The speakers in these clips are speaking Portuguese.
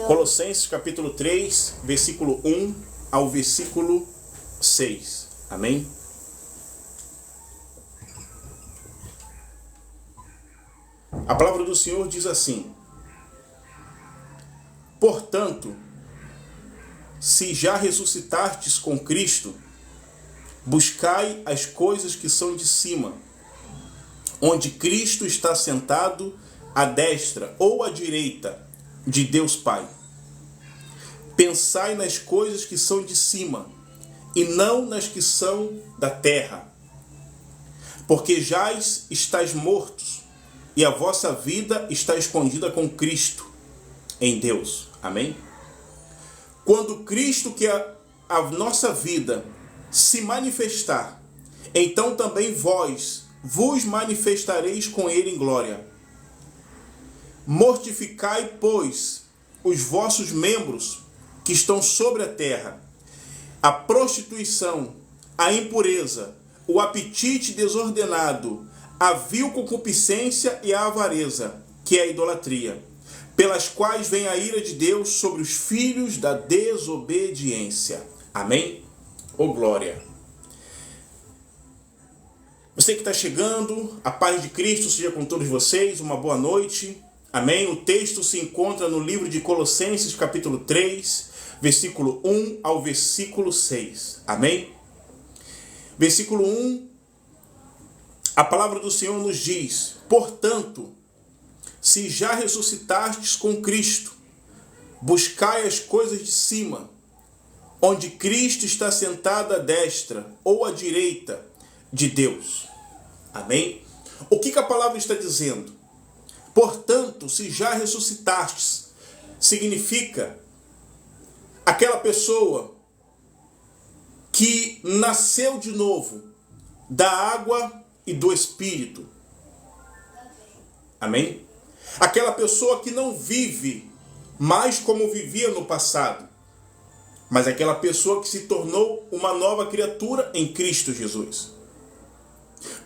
Colossenses capítulo 3, versículo 1 ao versículo 6. Amém? A palavra do Senhor diz assim: portanto, se já ressuscitastes com Cristo, buscai as coisas que são de cima, onde Cristo está sentado à destra ou à direita de Deus Pai. Pensai nas coisas que são de cima, e não nas que são da terra. Porque jaz estáis mortos, e a vossa vida está escondida com Cristo em Deus. Amém? Quando Cristo, que é a nossa vida, se manifestar, então também vós vos manifestareis com ele em glória. Mortificai, pois, os vossos membros que estão sobre a terra, a prostituição, a impureza, o apetite desordenado, a vil concupiscência e a avareza, que é a idolatria, pelas quais vem a ira de Deus sobre os filhos da desobediência. Amém? Ô glória! Você que está chegando, a paz de Cristo seja com todos vocês, uma boa noite. Amém? O texto se encontra no livro de Colossenses, capítulo 3, versículo 1 ao versículo 6. Amém? Versículo 1, a palavra do Senhor nos diz: portanto, se já ressuscitastes com Cristo, buscai as coisas de cima, onde Cristo está sentado à destra ou à direita de Deus. Amém? O que a palavra está dizendo? Portanto, se já ressuscitastes, significa aquela pessoa que nasceu de novo da água e do Espírito. Amém? Aquela pessoa que não vive mais como vivia no passado, mas aquela pessoa que se tornou uma nova criatura em Cristo Jesus.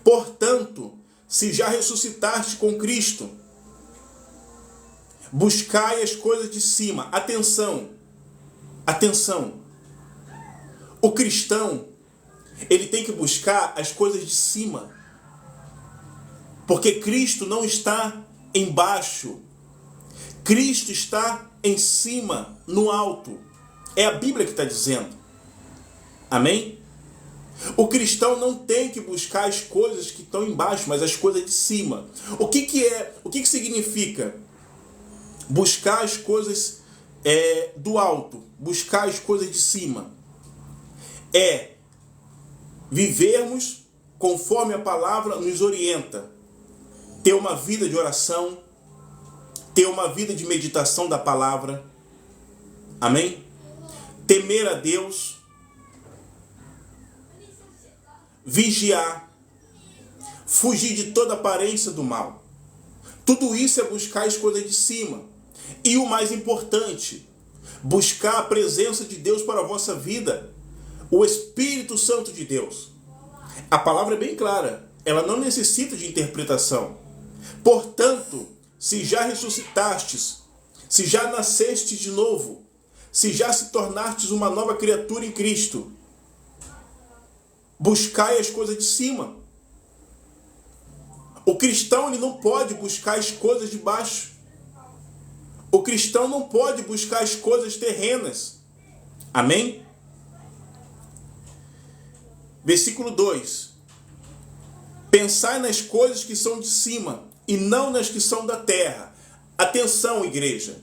Portanto, se já ressuscitaste com Cristo, buscai as coisas de cima. Atenção, atenção. O cristão, ele tem que buscar as coisas de cima. Porque Cristo não está embaixo. Cristo está em cima, no alto. É a Bíblia que está dizendo. Amém? O cristão não tem que buscar as coisas que estão embaixo, mas as coisas de cima. O que significa buscar as coisas do alto, buscar as coisas de cima? É vivermos conforme a palavra nos orienta. Ter uma vida de oração, ter uma vida de meditação da palavra. Amém? Temer a Deus, vigiar, fugir de toda aparência do mal. Tudo isso é buscar as coisas de cima. E o mais importante, buscar a presença de Deus para a vossa vida, o Espírito Santo de Deus. A palavra é bem clara, ela não necessita de interpretação. Portanto, se já ressuscitastes, se já nascestes de novo, se já se tornastes uma nova criatura em Cristo, buscai as coisas de cima. O cristão, ele não pode buscar as coisas de baixo. O cristão não pode buscar as coisas terrenas. Amém? Versículo 2. Pensai nas coisas que são de cima e não nas que são da terra. Atenção, igreja.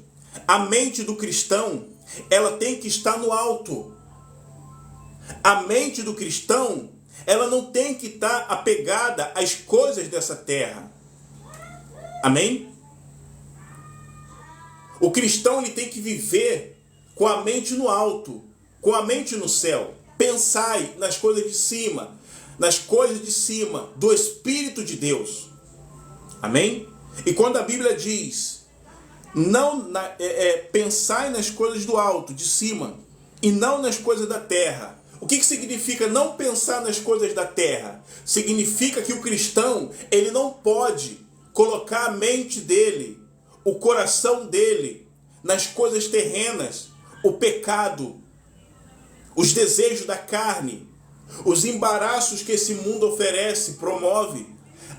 A mente do cristão, ela tem que estar no alto. A mente do cristão, ela não tem que estar apegada às coisas dessa terra. Amém? O cristão, ele tem que viver com a mente no alto, com a mente no céu. Pensai nas coisas de cima, nas coisas de cima do Espírito de Deus. Amém? E quando a Bíblia diz, pensai nas coisas do alto, de cima, e não nas coisas da terra. O que significa não pensar nas coisas da terra? Significa que o cristão, ele não pode colocar a mente dele, o coração dele, nas coisas terrenas, o pecado, os desejos da carne, os embaraços que esse mundo oferece, promove,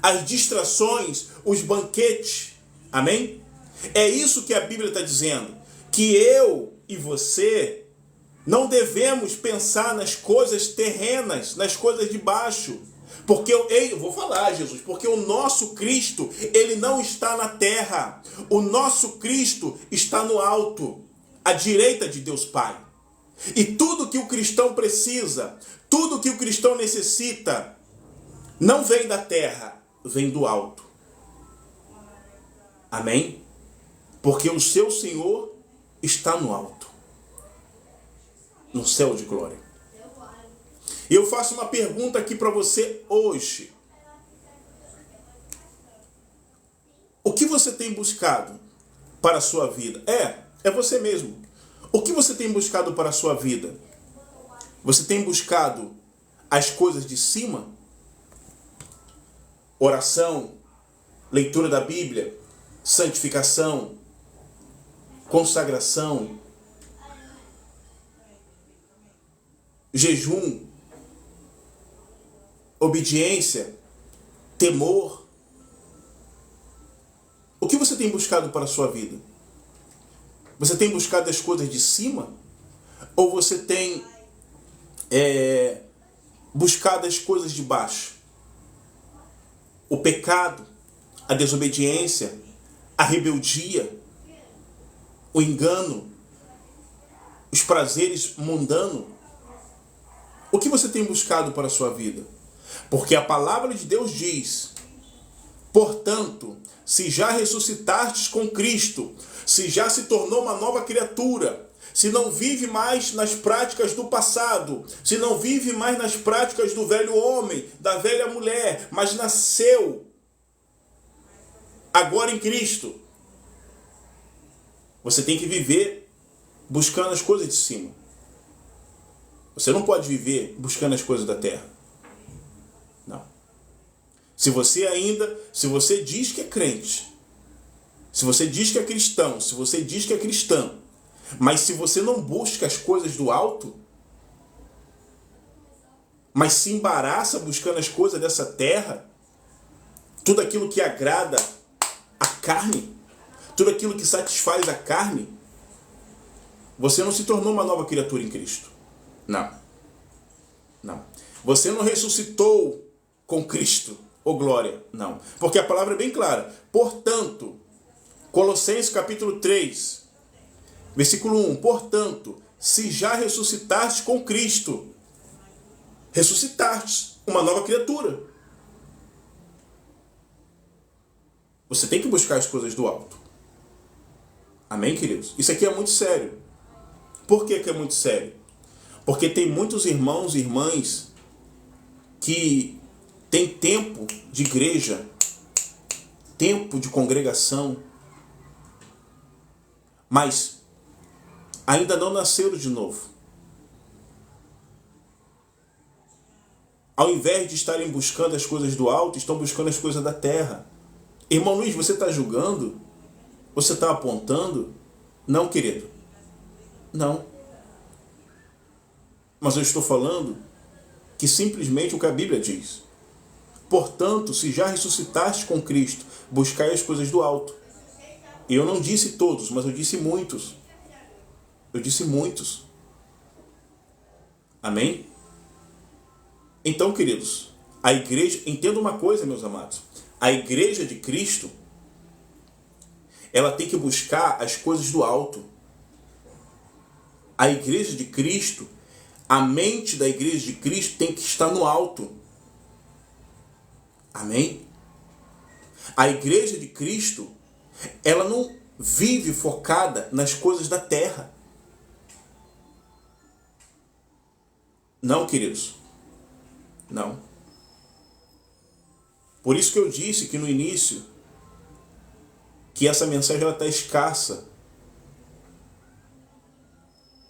as distrações, os banquetes. Amém? É isso que a Bíblia está dizendo. Que eu e você não devemos pensar nas coisas terrenas, nas coisas de baixo. Porque eu vou falar, Jesus, porque o nosso Cristo, ele não está na terra. O nosso Cristo está no alto, à direita de Deus Pai. E tudo que o cristão precisa, tudo que o cristão necessita, não vem da terra, vem do alto. Amém? Porque o seu Senhor está no alto, no céu de glória. E eu faço uma pergunta aqui para você hoje. O que você tem buscado para a sua vida? É você mesmo. O que você tem buscado para a sua vida? Você tem buscado as coisas de cima? Oração, leitura da Bíblia, santificação, consagração, jejum, obediência, temor. O que você tem buscado para a sua vida? Você tem buscado as coisas de cima? Ou você tem buscado as coisas de baixo? O pecado, a desobediência, a rebeldia, o engano, os prazeres mundanos. O que você tem buscado para a sua vida? Porque a palavra de Deus diz: portanto, se já ressuscitastes com Cristo, se já se tornou uma nova criatura, se não vive mais nas práticas do passado, se não vive mais nas práticas do velho homem, da velha mulher, mas nasceu agora em Cristo, você tem que viver buscando as coisas de cima. Você não pode viver buscando as coisas da terra. Não. Se você diz que é crente, se você diz que é cristão, se você diz que é cristã, mas se você não busca as coisas do alto, mas se embaraça buscando as coisas dessa terra, tudo aquilo que agrada a carne, tudo aquilo que satisfaz a carne, você não se tornou uma nova criatura em Cristo. Não. Não. Você não ressuscitou com Cristo, ô glória. Não. Porque a palavra é bem clara. Portanto, Colossenses capítulo 3, versículo 1. Portanto, se já ressuscitaste com Cristo, ressuscitaste uma nova criatura. Você tem que buscar as coisas do alto. Amém, queridos? Isso aqui é muito sério. Por que é muito sério? Porque tem muitos irmãos e irmãs que têm tempo de igreja, tempo de congregação, mas ainda não nasceram de novo. Ao invés de estarem buscando as coisas do alto, estão buscando as coisas da terra. Irmão Luiz, você está julgando? Você está apontando? Não, querido. Não. Mas eu estou falando que simplesmente o que a Bíblia diz. Portanto, se já ressuscitaste com Cristo, buscai as coisas do alto. E eu não disse todos, mas eu disse muitos. Eu disse muitos. Amém? Então, queridos, a igreja, entenda uma coisa, meus amados. A igreja de Cristo, ela tem que buscar as coisas do alto. A igreja de Cristo, a mente da igreja de Cristo tem que estar no alto. Amém? A igreja de Cristo, ela não vive focada nas coisas da terra. Não, queridos. Não. Por isso que eu disse que no início, que essa mensagem está escassa.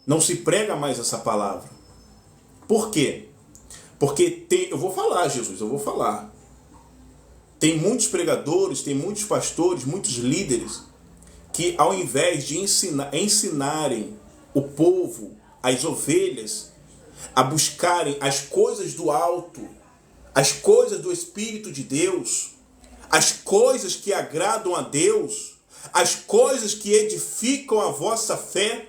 Não se prega mais essa palavra. Por quê? Porque eu vou falar, Jesus, eu vou falar. Tem muitos pregadores, tem muitos pastores, muitos líderes que ao invés de ensinarem o povo, as ovelhas, a buscarem as coisas do alto, as coisas do Espírito de Deus, as coisas que agradam a Deus, as coisas que edificam a vossa fé,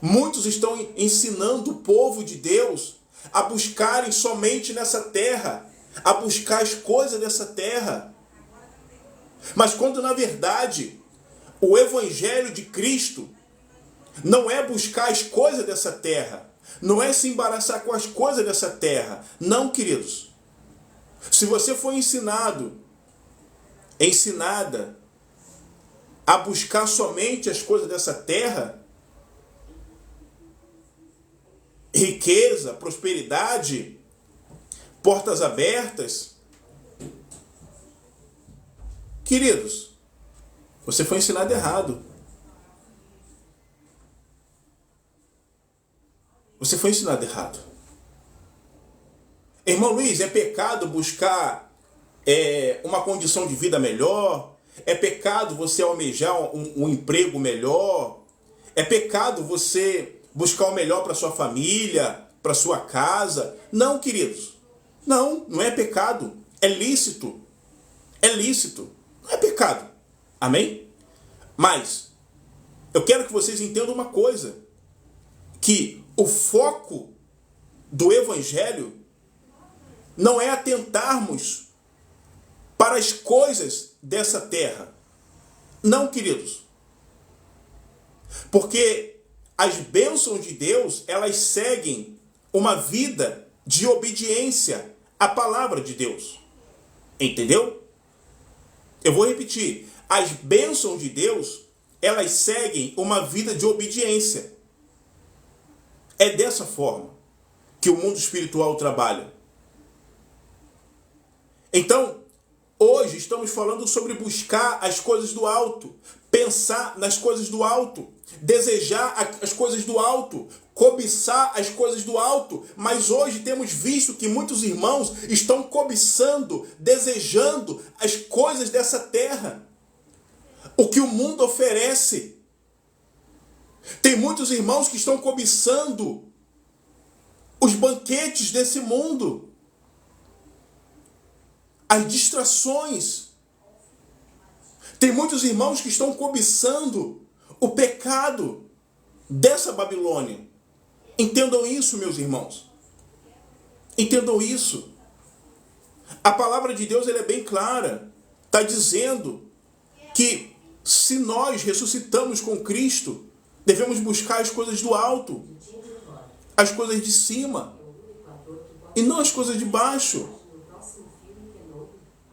muitos estão ensinando o povo de Deus a buscarem somente nessa terra, a buscar as coisas dessa terra. Mas quando na verdade o Evangelho de Cristo não é buscar as coisas dessa terra, não é se embaraçar com as coisas dessa terra. Não, queridos. Se você for ensinada a buscar somente as coisas dessa terra, riqueza, prosperidade, portas abertas, queridos, você foi ensinado errado. Você foi ensinado errado. Irmão Luiz, é pecado buscar uma condição de vida melhor? É pecado você almejar um emprego melhor? É pecado você buscar o melhor para sua família, para sua casa? Não, queridos. Não, não é pecado. É lícito. É lícito. Não é pecado. Amém? Mas eu quero que vocês entendam uma coisa. Que o foco do Evangelho não é atentarmos para as coisas dessa terra. Não, queridos. Porque as bênçãos de Deus, elas seguem uma vida de obediência à palavra de Deus. Entendeu? Eu vou repetir. As bênçãos de Deus, elas seguem uma vida de obediência. É dessa forma que o mundo espiritual trabalha. Então, hoje estamos falando sobre buscar as coisas do alto, pensar nas coisas do alto, desejar as coisas do alto, cobiçar as coisas do alto. Mas hoje temos visto que muitos irmãos estão cobiçando, desejando as coisas dessa terra, o que o mundo oferece. Tem muitos irmãos que estão cobiçando os banquetes desse mundo, as distrações. Tem muitos irmãos que estão cobiçando o pecado dessa Babilônia. Entendam isso, meus irmãos. Entendam isso. A palavra de Deus ela é bem clara. Está dizendo que se nós ressuscitamos com Cristo, devemos buscar as coisas do alto, as coisas de cima, e não as coisas de baixo.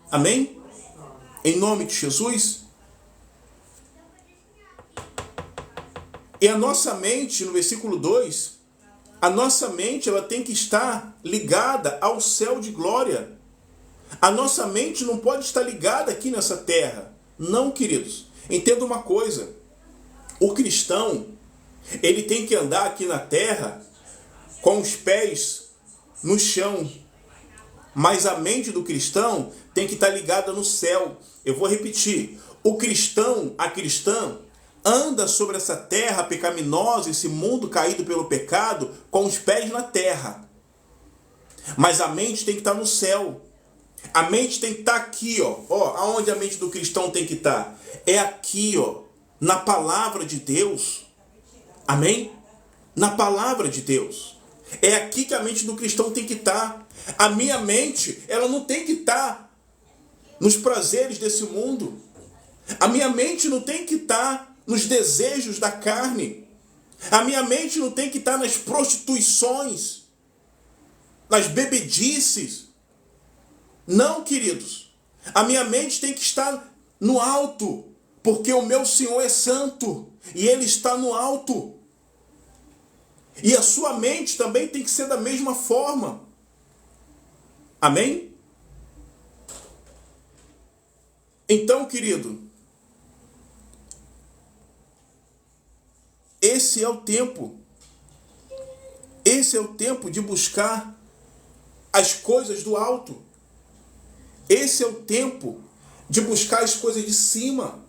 Amém? Em nome de Jesus. E a nossa mente, no versículo 2, a nossa mente ela tem que estar ligada ao céu de glória. A nossa mente não pode estar ligada aqui nessa terra. Não, queridos. Entenda uma coisa. O cristão, ele tem que andar aqui na terra com os pés no chão. Mas a mente do cristão tem que estar ligada no céu. Eu vou repetir. O cristão, a cristã, anda sobre essa terra pecaminosa, esse mundo caído pelo pecado, com os pés na terra. Mas a mente tem que estar no céu. A mente tem que estar aqui, aonde a mente do cristão tem que estar? É aqui, na palavra de Deus. Amém? Na palavra de Deus. É aqui que a mente do cristão tem que estar. A minha mente, ela não tem que estar nos prazeres desse mundo. A minha mente não tem que estar nos desejos da carne. A minha mente não tem que estar nas prostituições, nas bebedices. Não, queridos. A minha mente tem que estar no alto, porque o meu Senhor é santo e Ele está no alto. E a sua mente também tem que ser da mesma forma. Amém? Então, querido, esse é o tempo. Esse é o tempo de buscar as coisas do alto. Esse é o tempo de buscar as coisas de cima.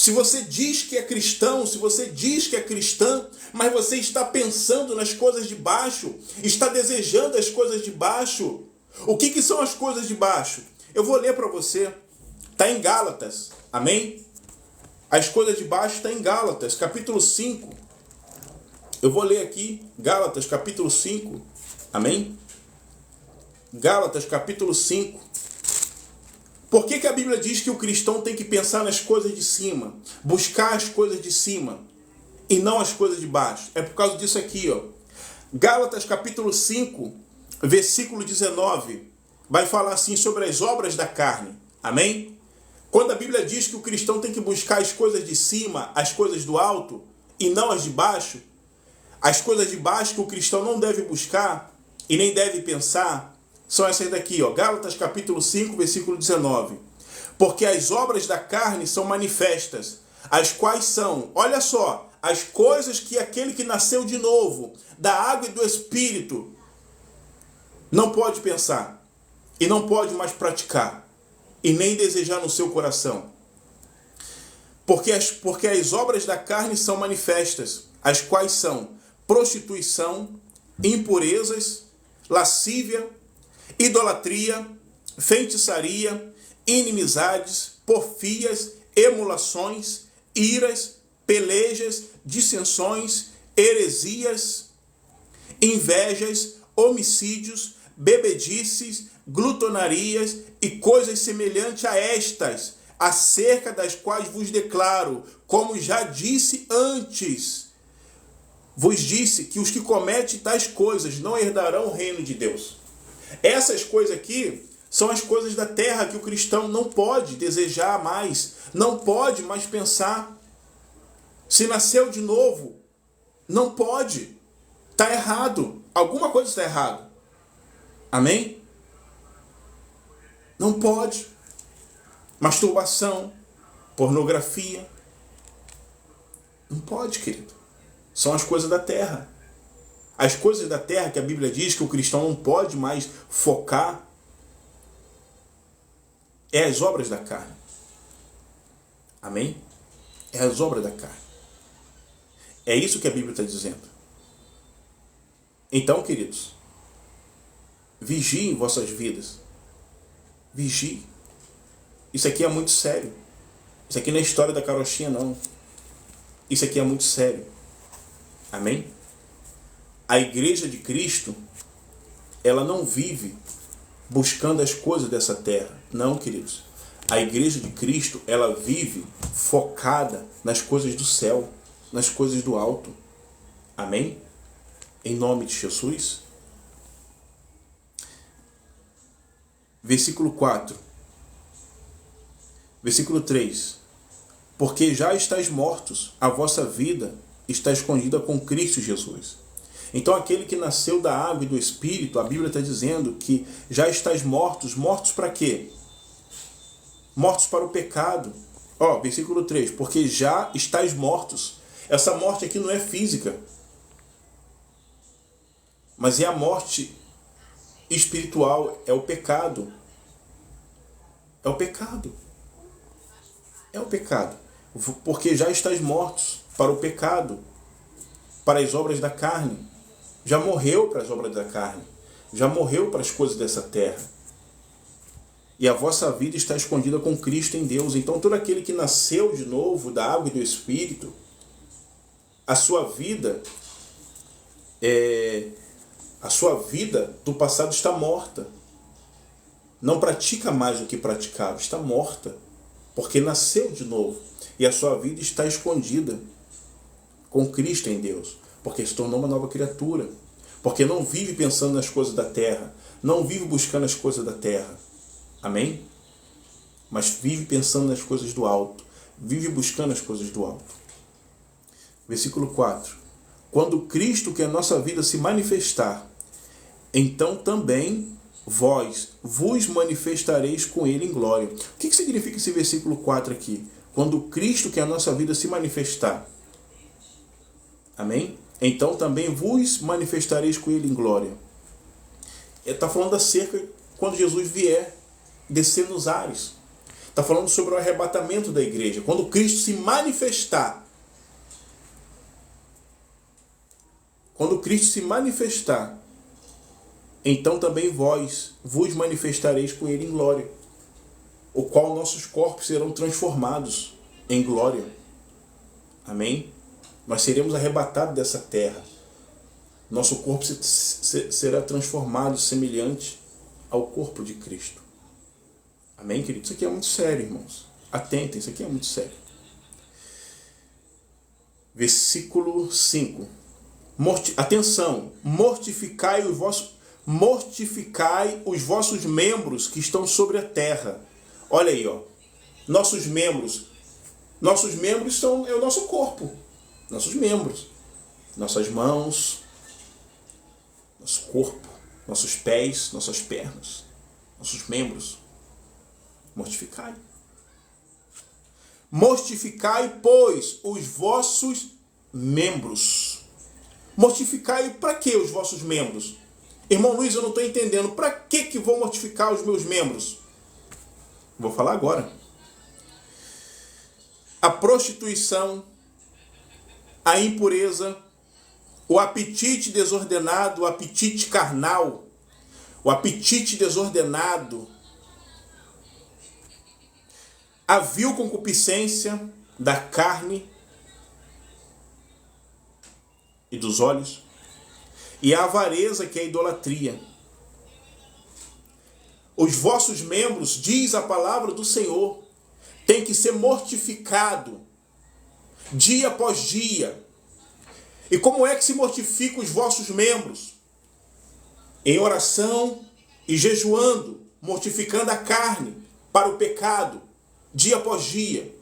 Se você diz que é cristão, se você diz que é cristã, mas você está pensando nas coisas de baixo, está desejando as coisas de baixo, o que são as coisas de baixo? Eu vou ler para você, está em Gálatas, amém? As coisas de baixo está em Gálatas, capítulo 5. Eu vou ler aqui, Gálatas, capítulo 5, amém? Gálatas, capítulo 5. Por que a Bíblia diz que o cristão tem que pensar nas coisas de cima, buscar as coisas de cima e não as coisas de baixo? É por causa disso aqui, ó. Gálatas capítulo 5, versículo 19, vai falar assim sobre as obras da carne. Amém? Quando a Bíblia diz que o cristão tem que buscar as coisas de cima, as coisas do alto e não as de baixo, as coisas de baixo que o cristão não deve buscar e nem deve pensar, são essas daqui, ó. Gálatas capítulo 5, versículo 19. Porque as obras da carne são manifestas, as quais são, olha só, as coisas que aquele que nasceu de novo, da água e do Espírito, não pode pensar, e não pode mais praticar, e nem desejar no seu coração. Porque as obras da carne são manifestas, as quais são prostituição, impurezas, lascívia, idolatria, feitiçaria, inimizades, porfias, emulações, iras, pelejas, dissensões, heresias, invejas, homicídios, bebedices, glutonarias e coisas semelhantes a estas, acerca das quais vos declaro, como já disse antes, vos disse que os que cometem tais coisas não herdarão o reino de Deus. Essas coisas aqui são as coisas da terra que o cristão não pode desejar mais, não pode mais pensar. Se nasceu de novo, não pode. Está errado. Alguma coisa está errado. Amém? Não pode. Masturbação, pornografia. Não pode, querido. São as coisas da terra. As coisas da terra que a Bíblia diz que o cristão não pode mais focar é as obras da carne. Amém? É as obras da carne. É isso que a Bíblia está dizendo. Então, queridos, vigiem vossas vidas. Vigie. Isso aqui é muito sério. Isso aqui não é história da carochinha, não. Isso aqui é muito sério. Amém? A igreja de Cristo, ela não vive buscando as coisas dessa terra. Não, queridos. A igreja de Cristo, ela vive focada nas coisas do céu, nas coisas do alto. Amém? Em nome de Jesus. Versículo 4. Versículo 3. Porque já estáis mortos, a vossa vida está escondida com Cristo Jesus. Então aquele que nasceu da água e do Espírito, a Bíblia está dizendo que já estáis mortos. Mortos para quê? Mortos para o pecado. Ó, versículo 3. Porque já estáis mortos. Essa morte aqui não é física, mas é a morte espiritual, é o pecado. É o pecado. É o pecado. Porque já estáis mortos para o pecado, para as obras da carne. Já morreu para as obras da carne. Já morreu para as coisas dessa terra. E a vossa vida está escondida com Cristo em Deus. Então todo aquele que nasceu de novo da água e do Espírito, a sua vida do passado está morta. Não pratica mais o que praticava, está morta, porque nasceu de novo. E a sua vida está escondida com Cristo em Deus, porque se tornou uma nova criatura, porque não vive pensando nas coisas da terra, não vive buscando as coisas da terra. Amém? Mas vive pensando nas coisas do alto, vive buscando as coisas do alto. Versículo 4. Quando Cristo, que é a nossa vida, se manifestar, então também vós vos manifestareis com Ele em glória. O que significa esse versículo 4 aqui? Quando Cristo, que é a nossa vida, se manifestar. Amém? Então também vos manifestareis com Ele em glória. Está falando acerca quando Jesus vier, descer nos ares. Está falando sobre o arrebatamento da igreja. Quando Cristo se manifestar. Quando Cristo se manifestar, então também vós vos manifestareis com ele em glória, o qual nossos corpos serão transformados em glória. Amém? Nós seremos arrebatados dessa terra. Nosso corpo será transformado semelhante ao corpo de Cristo. Amém, querido? Isso aqui é muito sério, irmãos. Atentem, isso aqui é muito sério. Versículo 5. Atenção, mortificai os vossos membros que estão sobre a terra. Olha aí, ó. Nossos membros é o nosso corpo. Nossos membros. Nossas mãos, nosso corpo, nossos pés, nossas pernas, nossos membros. Mortificai. Mortificai, pois, os vossos membros. Mortificai para que os vossos membros? Irmão Luiz, eu não estou entendendo. Para que vou mortificar os meus membros? Vou falar agora. A prostituição, a impureza, o apetite desordenado, o apetite carnal, o apetite desordenado, a vil concupiscência da carne e dos olhos, e a avareza, que é a idolatria. Os vossos membros, diz a palavra do Senhor, tem que ser mortificado dia após dia. E como é que se mortifica os vossos membros? Em oração e jejuando, mortificando a carne para o pecado, dia após dia,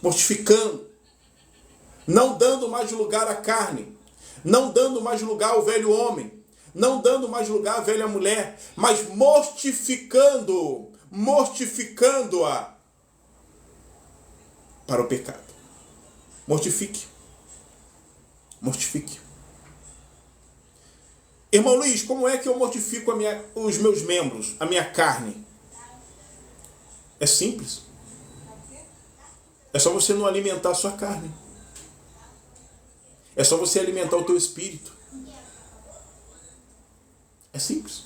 mortificando, não dando mais lugar à carne, não dando mais lugar ao velho homem, não dando mais lugar à velha mulher, mas mortificando-a para o pecado. Mortifique. Irmão Luiz, como é que eu mortifico os meus membros, a minha carne? É simples. É só você não alimentar a sua carne. É só você alimentar o teu espírito. É simples.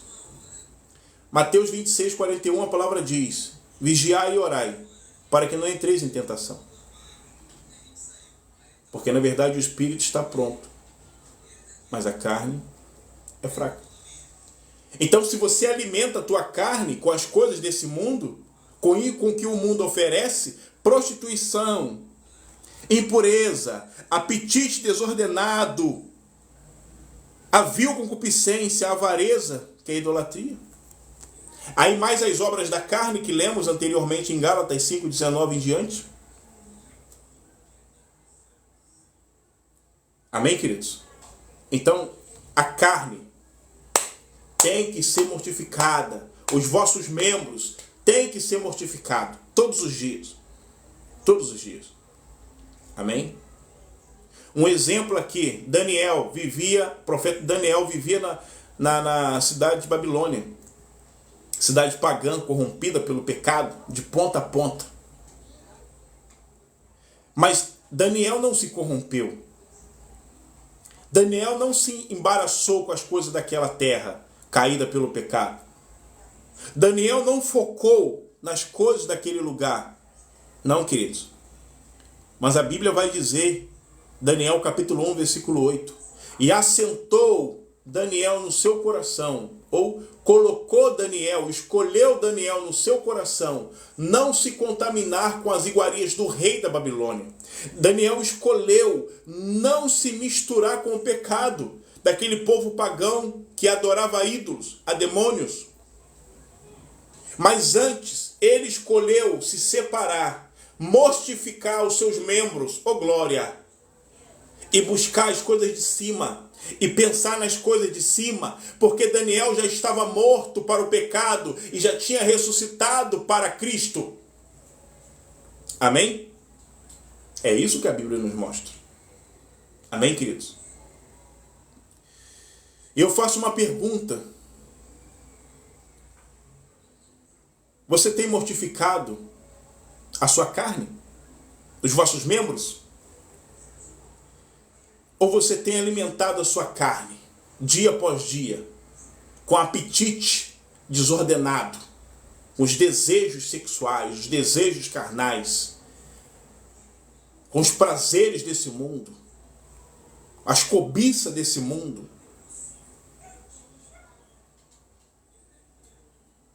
Mateus 26, 41, a palavra diz: vigiai e orai, para que não entreis em tentação. Porque na verdade o espírito está pronto, mas a carne é fraca. Então, se você alimenta a tua carne com as coisas desse mundo, com o que o mundo oferece, prostituição, impureza, apetite desordenado, a vil concupiscência, a avareza, que é a idolatria. Aí mais as obras da carne que lemos anteriormente em Gálatas 5:19 em diante. Amém, queridos? Então, a carne tem que ser mortificada. Os vossos membros têm que ser mortificados todos os dias. Todos os dias. Amém? Um exemplo aqui, o profeta Daniel vivia na cidade de Babilônia. Cidade pagã, corrompida pelo pecado, de ponta a ponta. Mas Daniel não se corrompeu. Daniel não se embaraçou com as coisas daquela terra, caída pelo pecado. Daniel não focou nas coisas daquele lugar. Não, queridos. Mas a Bíblia vai dizer, Daniel capítulo 1, versículo 8, e assentou Daniel no seu coração, ou colocou Daniel, escolheu Daniel no seu coração, não se contaminar com as iguarias do rei da Babilônia. Daniel escolheu não se misturar com o pecado daquele povo pagão que adorava ídolos, a demônios. Mas antes, ele escolheu se separar, mortificar os seus membros, ó glória, e buscar as coisas de cima, e pensar nas coisas de cima, porque Daniel já estava morto para o pecado e já tinha ressuscitado para Cristo. Amém? É isso que a Bíblia nos mostra. Amém, queridos? E eu faço uma pergunta. Você tem mortificado a sua carne, os vossos membros? Ou você tem alimentado a sua carne, dia após dia, com apetite desordenado, com os desejos sexuais, os desejos carnais, com os prazeres desse mundo, as cobiças desse mundo?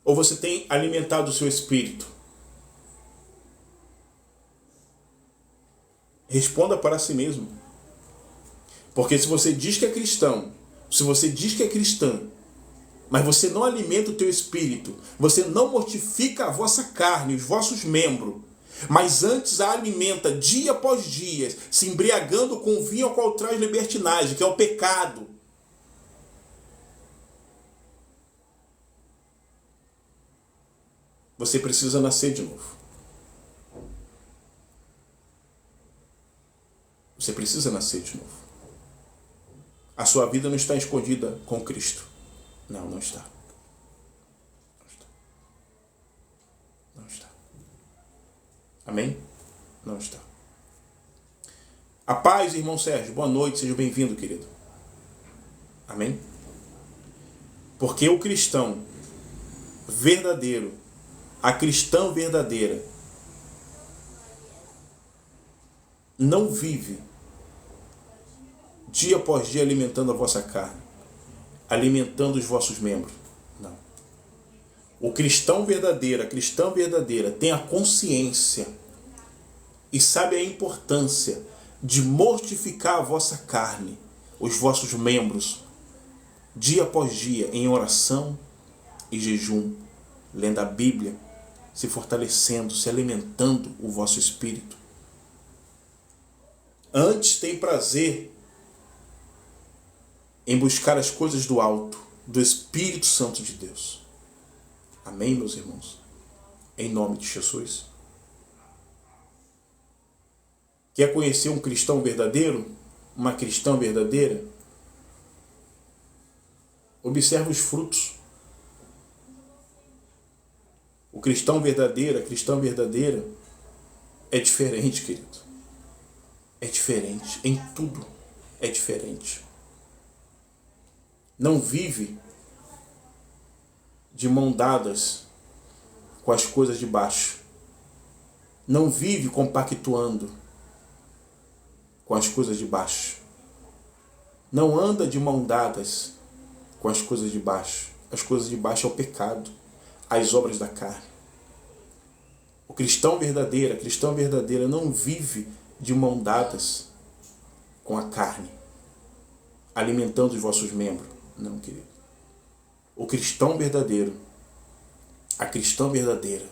Ou você tem alimentado o seu espírito? Responda para si mesmo. Porque se você diz que é cristão, se você diz que é cristã, mas você não alimenta o teu espírito, você não mortifica a vossa carne, os vossos membros, mas antes a alimenta dia após dia, se embriagando com o vinho ao qual traz libertinagem, que é o pecado. Você precisa nascer de novo. Você precisa nascer de novo. A sua vida não está escondida com Cristo. Não, não está. Não está. Não está. Amém? Não está. A paz, irmão Sérgio. Boa noite, seja bem-vindo, querido. Amém? Porque o cristão verdadeiro, a cristã verdadeira, não vive dia após dia alimentando a vossa carne, alimentando os vossos membros. Não. O cristão verdadeiro, a cristã verdadeira, tem a consciência e sabe a importância de mortificar a vossa carne, os vossos membros, dia após dia, em oração e jejum, lendo a Bíblia, se fortalecendo, se alimentando o vosso espírito. Antes tem prazer em buscar as coisas do alto, do Espírito Santo de Deus. Amém, meus irmãos? Em nome de Jesus. Quer conhecer um cristão verdadeiro? Uma cristã verdadeira? Observe os frutos. O cristão verdadeiro, a cristã verdadeira é diferente, querido. É diferente. Em tudo é diferente. Não vive de mão dadas com as coisas de baixo. Não vive compactuando com as coisas de baixo. Não anda de mão dadas com as coisas de baixo. As coisas de baixo é o pecado, as obras da carne. O cristão verdadeiro, a cristã verdadeira não vive de mão dadas com a carne, alimentando os vossos membros. Não, querido. O cristão verdadeiro, a cristã verdadeira,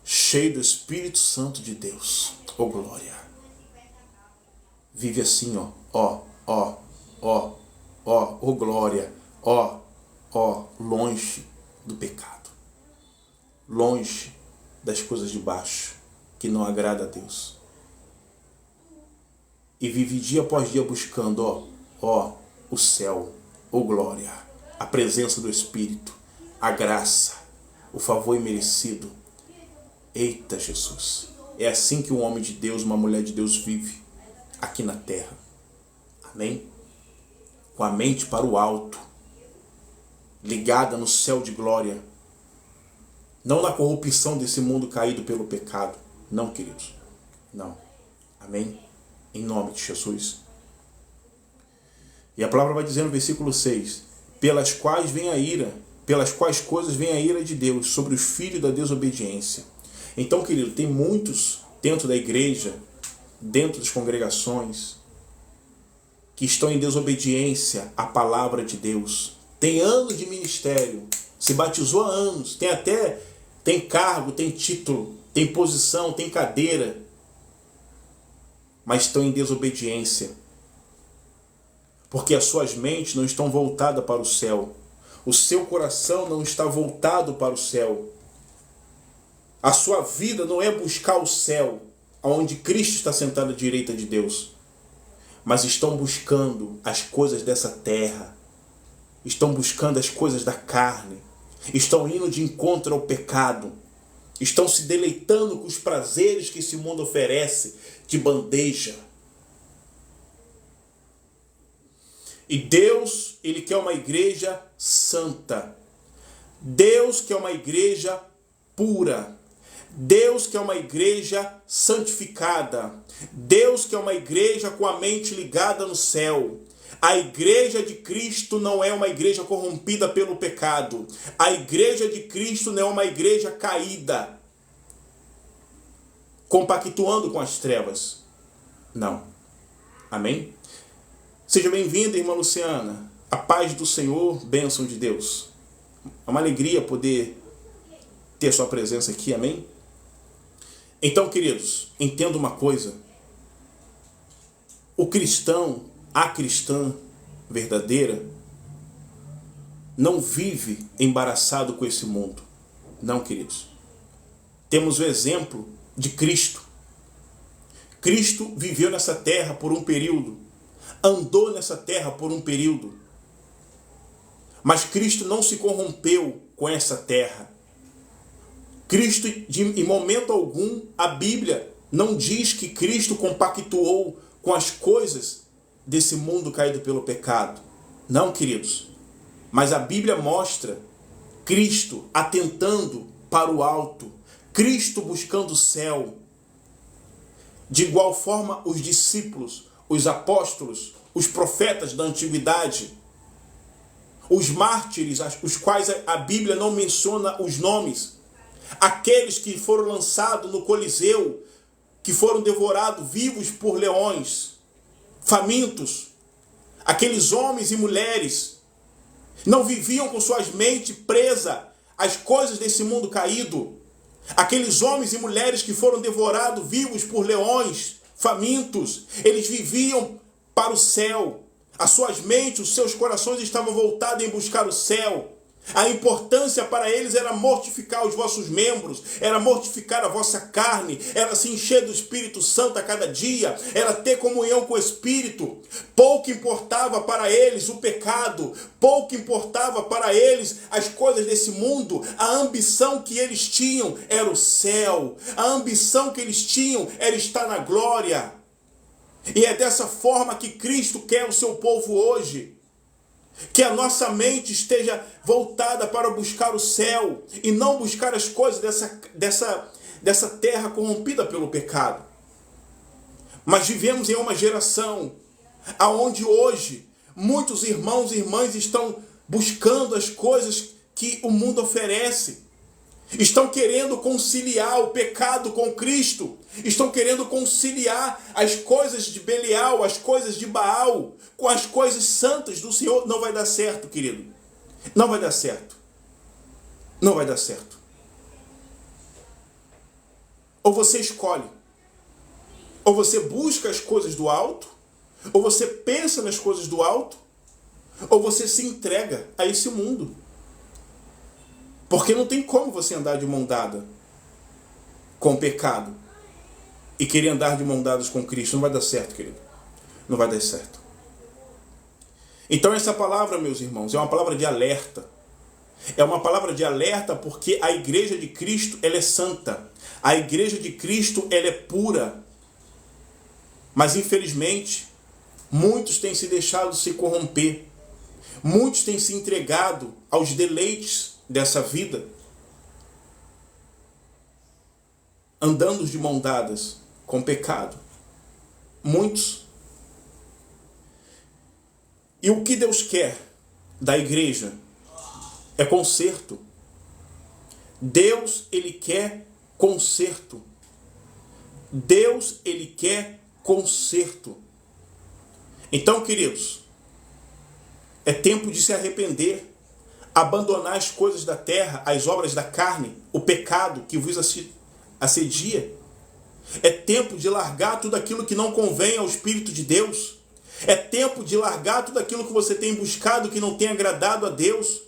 cheio do Espírito Santo de Deus, oh glória, vive assim, oh glória, longe do pecado, longe das coisas de baixo, que não agrada a Deus. E vive dia após dia buscando, o céu, oh glória, a presença do Espírito, a graça, o favor imerecido. Eita Jesus, é assim que um homem de Deus, uma mulher de Deus vive aqui na terra. Amém? Com a mente para o alto, ligada no céu de glória, não na corrupção desse mundo caído pelo pecado. Não, queridos, não. Amém? Em nome de Jesus. E a palavra vai dizer no versículo 6, pelas quais vem a ira, pelas quais coisas vem a ira de Deus sobre os filhos da desobediência. Então, querido, tem muitos dentro da igreja, dentro das congregações, que estão em desobediência à palavra de Deus. Tem anos de ministério, se batizou há anos, tem cargo, tem título, tem posição, tem cadeira, mas estão em desobediência. Porque as suas mentes não estão voltadas para o céu. O seu coração não está voltado para o céu. A sua vida não é buscar o céu, onde Cristo está sentado à direita de Deus. Mas estão buscando as coisas dessa terra. Estão buscando as coisas da carne. Estão indo de encontro ao pecado. estão se deleitando com os prazeres que esse mundo oferece de bandeja. E Deus, Ele quer uma igreja santa. Deus quer uma igreja pura. Deus quer uma igreja santificada. Deus quer uma igreja com a mente ligada no céu. A igreja de Cristo não é uma igreja corrompida pelo pecado. A igreja de Cristo não é uma igreja caída, compactuando com as trevas. Não. Amém? Seja bem-vinda, irmã Luciana. A paz do Senhor, bênção de Deus. É uma alegria poder ter a sua presença aqui, amém? Então, queridos, entenda uma coisa. O cristão, a cristã verdadeira, não vive embaraçado com esse mundo. Não, queridos. Temos o exemplo de Cristo. Cristo viveu nessa terra por um período. Andou nessa terra por um período. Mas Cristo não se corrompeu com essa terra. Cristo, em momento algum, a Bíblia não diz que Cristo compactuou com as coisas desse mundo caído pelo pecado. Não, queridos. Mas a Bíblia mostra Cristo atentando para o alto, Cristo buscando o céu. De igual forma, os discípulos, os apóstolos, os profetas da antiguidade, os mártires, os quais a Bíblia não menciona os nomes, aqueles que foram lançados no Coliseu, que foram devorados vivos por leões, famintos, aqueles homens e mulheres não viviam com suas mentes presas às coisas desse mundo caído. Aqueles homens e mulheres que foram devorados vivos por leões, famintos, eles viviam para o céu. As suas mentes, os seus corações estavam voltados em buscar o céu. A importância para eles era mortificar os vossos membros, era mortificar a vossa carne, era se encher do Espírito Santo a cada dia, era ter comunhão com o Espírito. Pouco importava para eles o pecado, pouco importava para eles as coisas desse mundo. A ambição que eles tinham era o céu, a ambição que eles tinham era estar na glória. E é dessa forma que Cristo quer o seu povo hoje. Que a nossa mente esteja voltada para buscar o céu e não buscar as coisas dessa terra corrompida pelo pecado. Mas vivemos em uma geração onde hoje muitos irmãos e irmãs estão buscando as coisas que o mundo oferece. Estão querendo conciliar o pecado com Cristo. Estão querendo conciliar as coisas de Belial, as coisas de Baal, com as coisas santas do Senhor. Não vai dar certo, querido. Não vai dar certo. Não vai dar certo. Ou você escolhe. Ou você busca as coisas do alto. Ou você pensa nas coisas do alto. Ou você se entrega a esse mundo. Porque não tem como você andar de mão dada com o pecado e querer andar de mão dadas com Cristo. Não vai dar certo, querido. Não vai dar certo. Então essa palavra, meus irmãos, é uma palavra de alerta. É uma palavra de alerta porque a igreja de Cristo, ela é santa. A igreja de Cristo, ela é pura. Mas infelizmente, muitos têm se deixado se corromper. Muitos têm se entregado aos deleites dessa vida, andando de mão dadas com pecado. Muitos. E o que Deus quer da igreja é conserto. Deus, Ele quer conserto. Deus, Ele quer conserto. Então, queridos, é tempo de se arrepender. Abandonar as coisas da terra, as obras da carne, o pecado que vos assedia. É tempo de largar tudo aquilo que não convém ao Espírito de Deus. É tempo de largar tudo aquilo que você tem buscado que não tem agradado a Deus.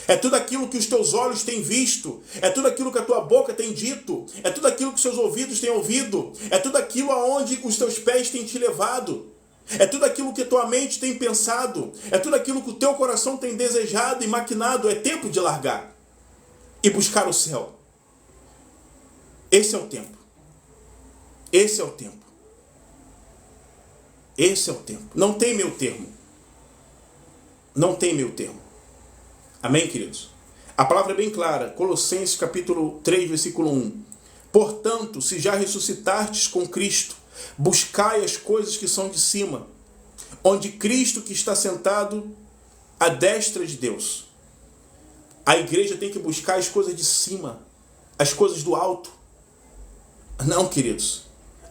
É tudo aquilo que os teus olhos têm visto. É tudo aquilo que a tua boca tem dito. É tudo aquilo que os seus ouvidos têm ouvido. É tudo aquilo aonde os teus pés têm te levado. É tudo aquilo que tua mente tem pensado. É tudo aquilo que o teu coração tem desejado e maquinado. É tempo de largar e buscar o céu. Esse é o tempo. Esse é o tempo. Esse é o tempo. Não tem meio termo. Não tem meio termo. Amém, queridos? A palavra é bem clara. Colossenses capítulo 3, versículo 1. Portanto, se já ressuscitastes com Cristo, buscai as coisas que são de cima, onde Cristo que está sentado à destra de Deus. A igreja tem que buscar as coisas de cima, as coisas do alto. Não, queridos.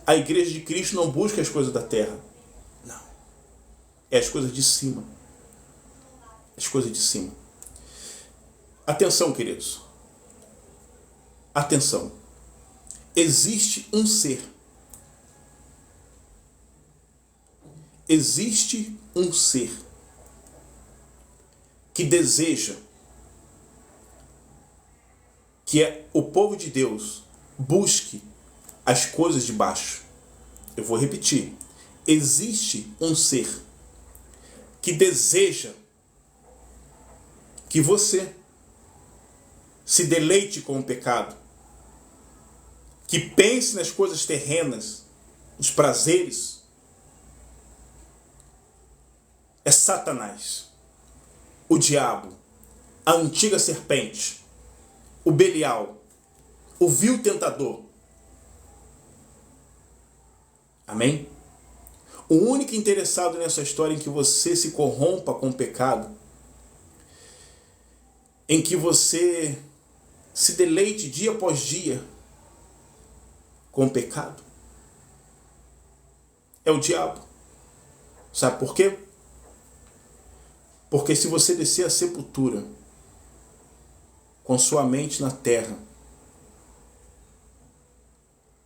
A igreja de Cristo não busca as coisas da terra. Não. É as coisas de cima. As coisas de cima. Atenção, queridos. Atenção. Existe um ser. Existe um ser que deseja que o povo de Deus busque as coisas de baixo. Eu vou repetir. Existe um ser que deseja que você se deleite com o pecado, que pense nas coisas terrenas, nos prazeres. É Satanás, o diabo, a antiga serpente, o Belial, o vil tentador. Amém? O único interessado nessa história em que você se corrompa com o pecado, em que você se deleite dia após dia com o pecado, é o diabo. Sabe por quê? Porque se você descer à sepultura com sua mente na terra,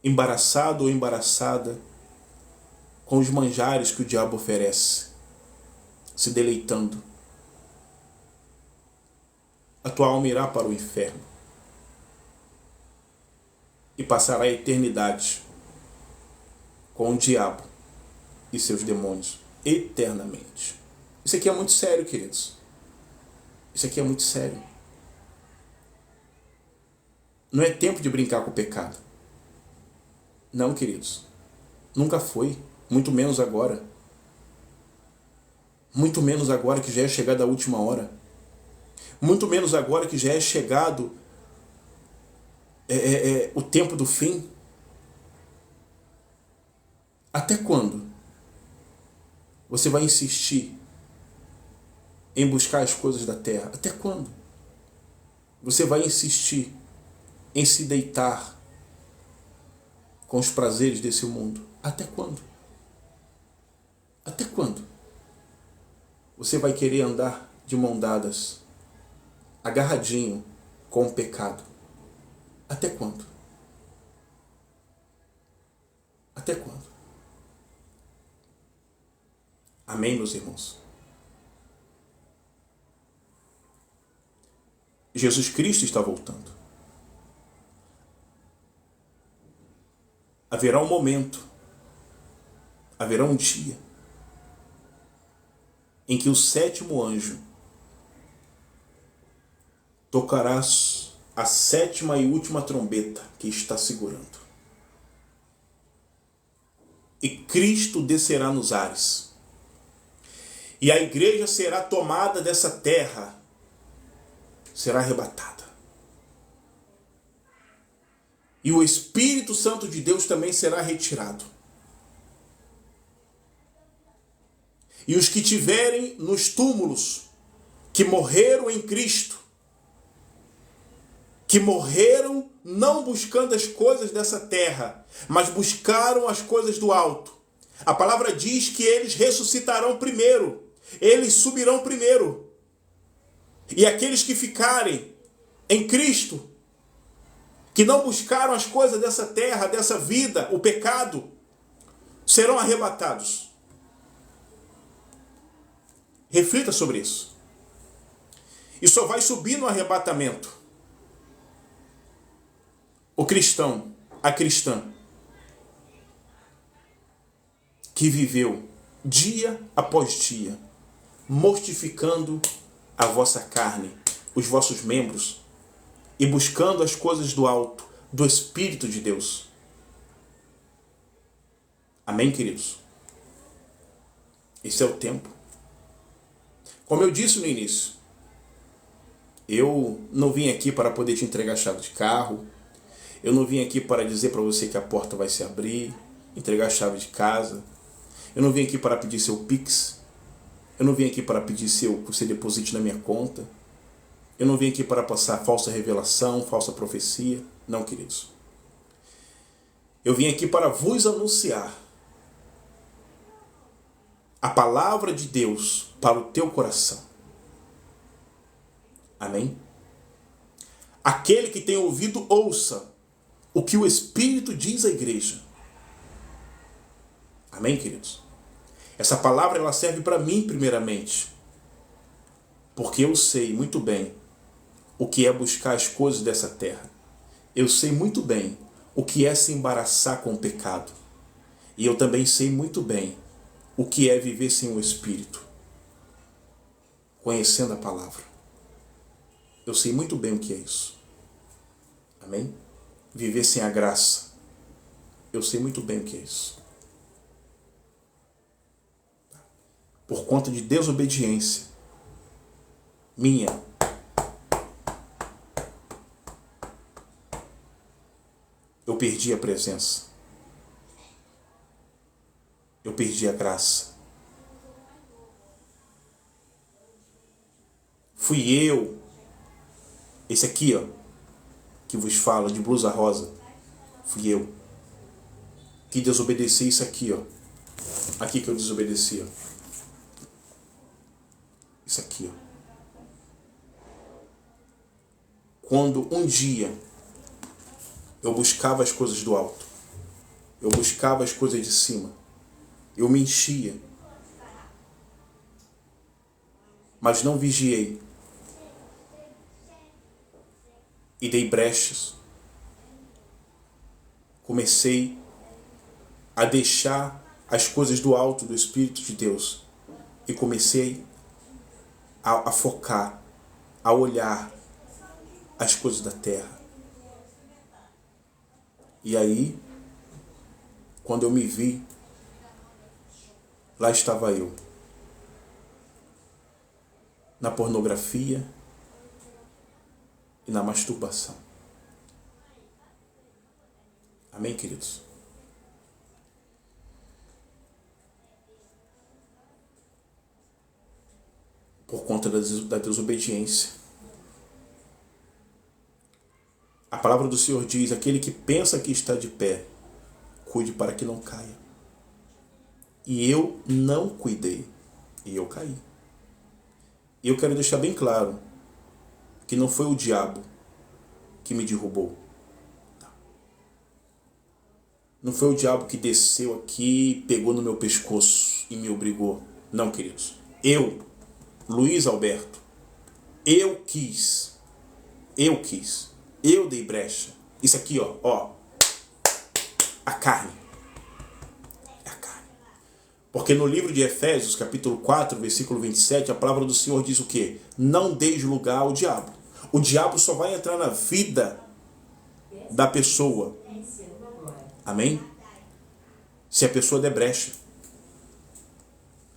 embaraçado ou embaraçada com os manjares que o diabo oferece, se deleitando, a tua alma irá para o inferno e passará a eternidade com o diabo e seus demônios eternamente. Isso aqui é muito sério, queridos. Isso aqui é muito sério. Não é tempo de brincar com o pecado. Não, queridos. Nunca foi. Muito menos agora. Muito menos agora que já é chegada a última hora. Muito menos agora que já é chegado o tempo do fim. Até quando você vai insistir em buscar as coisas da terra? Até quando você vai insistir em se deitar com os prazeres desse mundo? Até quando? Até quando você vai querer andar de mão dadas, agarradinho com o pecado? Até quando? Até quando? Amém, meus irmãos? Jesus Cristo está voltando. Haverá um momento, haverá um dia em que o sétimo anjo tocará a sétima e última trombeta que está segurando. E Cristo descerá nos ares. E a igreja será tomada dessa terra, será arrebatada. E o Espírito Santo de Deus também será retirado. E os que tiverem nos túmulos, que morreram em Cristo, que morreram não buscando as coisas dessa terra, mas buscaram as coisas do alto. A palavra diz que eles ressuscitarão primeiro, eles subirão primeiro. E aqueles que ficarem em Cristo, que não buscaram as coisas dessa terra, dessa vida, o pecado, serão arrebatados. Reflita sobre isso. E só vai subir no arrebatamento o cristão, a cristã, que viveu dia após dia, mortificando a vossa carne, os vossos membros, e buscando as coisas do alto, do Espírito de Deus. Amém, queridos? Esse é o tempo. Como eu disse no início, eu não vim aqui para poder te entregar a chave de carro. Eu não vim aqui para dizer para você que a porta vai se abrir, entregar a chave de casa. Eu não vim aqui para pedir seu Pix. Eu não vim aqui para pedir que você deposite na minha conta. Eu não vim aqui para passar falsa revelação, falsa profecia. Não, queridos. Eu vim aqui para vos anunciar a palavra de Deus para o teu coração. Amém? Aquele que tem ouvido, ouça o que o Espírito diz à igreja. Amém, queridos? Essa palavra ela serve para mim primeiramente, porque eu sei muito bem o que é buscar as coisas dessa terra. Eu sei muito bem o que é se embaraçar com o pecado. E eu também sei muito bem o que é viver sem o Espírito, conhecendo a palavra. Eu sei muito bem o que é isso. Amém? Viver sem a graça. Eu sei muito bem o que é isso. Por conta de desobediência minha, eu perdi a presença. Eu perdi a graça. Fui eu, esse aqui, ó, que vos fala de blusa rosa, fui eu que desobedeci isso aqui, ó. Aqui que eu desobedeci, ó. Isso aqui, ó. Quando um dia eu buscava as coisas do alto, eu buscava as coisas de cima, eu me enchia, mas não vigiei e dei brechas. Comecei a deixar as coisas do alto do Espírito de Deus e comecei a focar, a olhar as coisas da terra. E aí, quando eu me vi, lá estava eu, na pornografia e na masturbação. Amém, queridos? Por conta da desobediência. A palavra do Senhor diz: aquele que pensa que está de pé, cuide para que não caia. E eu não cuidei, e eu caí. E eu quero deixar bem claro que não foi o diabo que me derrubou. Não foi o diabo que desceu aqui, pegou no meu pescoço e me obrigou. Não, queridos. Eu, Luiz Alberto, eu quis. Eu dei brecha. Isso aqui, ó. A carne. É a carne. Porque no livro de Efésios, capítulo 4, versículo 27, a palavra do Senhor diz o quê? Não deis lugar ao diabo. O diabo só vai entrar na vida da pessoa. Amém? Se a pessoa der brecha.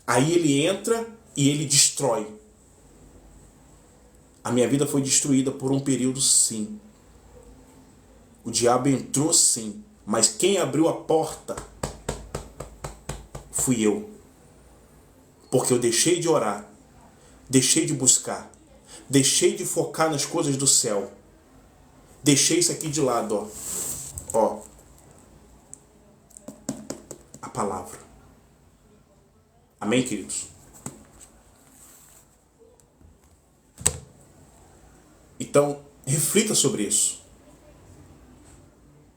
Aí ele entra e ele destrói. A minha vida foi destruída por um período, sim. O diabo entrou, sim. Mas quem abriu a porta fui eu. Porque eu deixei de orar. Deixei de buscar. Deixei de focar nas coisas do céu. Deixei isso aqui de lado, ó. A palavra. Amém, queridos? Então, reflita sobre isso.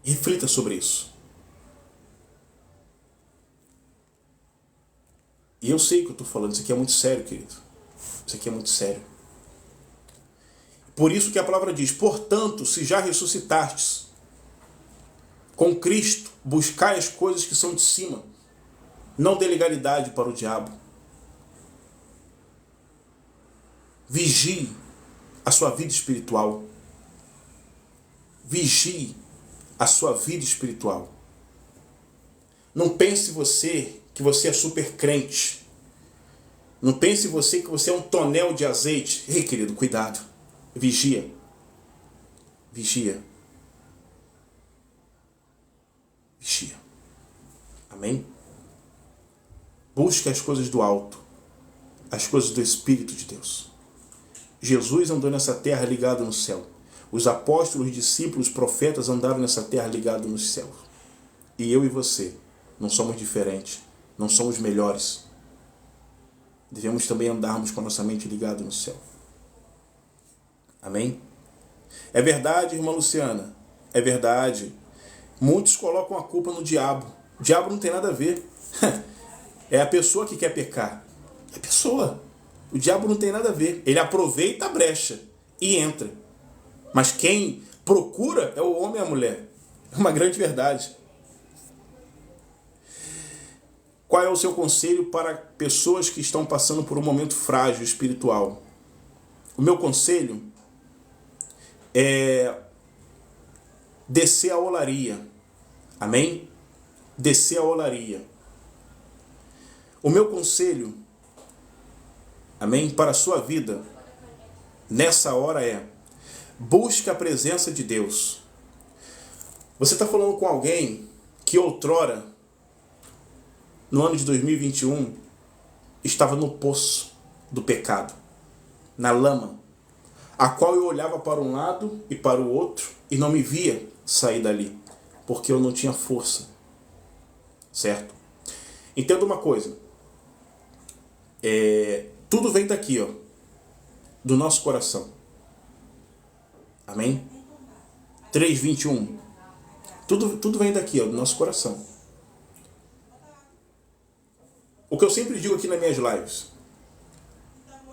Reflita sobre isso. E eu sei que eu estou falando, isso aqui é muito sério, querido. Isso aqui é muito sério. Por isso que a palavra diz: portanto, se já ressuscitastes com Cristo, buscai as coisas que são de cima. Não dê legalidade para o diabo. Vigie a sua vida espiritual. Vigie a sua vida espiritual. Não pense você que você é super crente. Não pense você que você é um tonel de azeite. Ei, querido, cuidado. Vigia. Vigia. Vigia. Amém? Busque as coisas do alto. As coisas do Espírito de Deus. Jesus andou nessa terra ligado no céu. Os apóstolos, discípulos, profetas andaram nessa terra ligado no céu. E eu e você não somos diferentes. Não somos melhores. Devemos também andarmos com a nossa mente ligada no céu. Amém? É verdade, irmã Luciana. É verdade. Muitos colocam a culpa no diabo. O diabo não tem nada a ver. É a pessoa que quer pecar. É a pessoa. O diabo não tem nada a ver. Ele aproveita a brecha e entra. Mas quem procura é o homem e a mulher. É uma grande verdade. Qual é o seu conselho para pessoas que estão passando por um momento frágil espiritual? O meu conselho é descer a olaria. Amém? Descer a olaria. O meu conselho, amém, para a sua vida, nessa hora é: busque a presença de Deus. Você está falando com alguém que outrora, no ano de 2021, estava no poço do pecado, na lama, a qual eu olhava para um lado e para o outro e não me via sair dali, porque eu não tinha força. Certo? Entenda uma coisa. Tudo vem daqui, ó, do nosso coração. Amém? 3:21. Tudo vem daqui, ó, do nosso coração. O que eu sempre digo aqui nas minhas lives: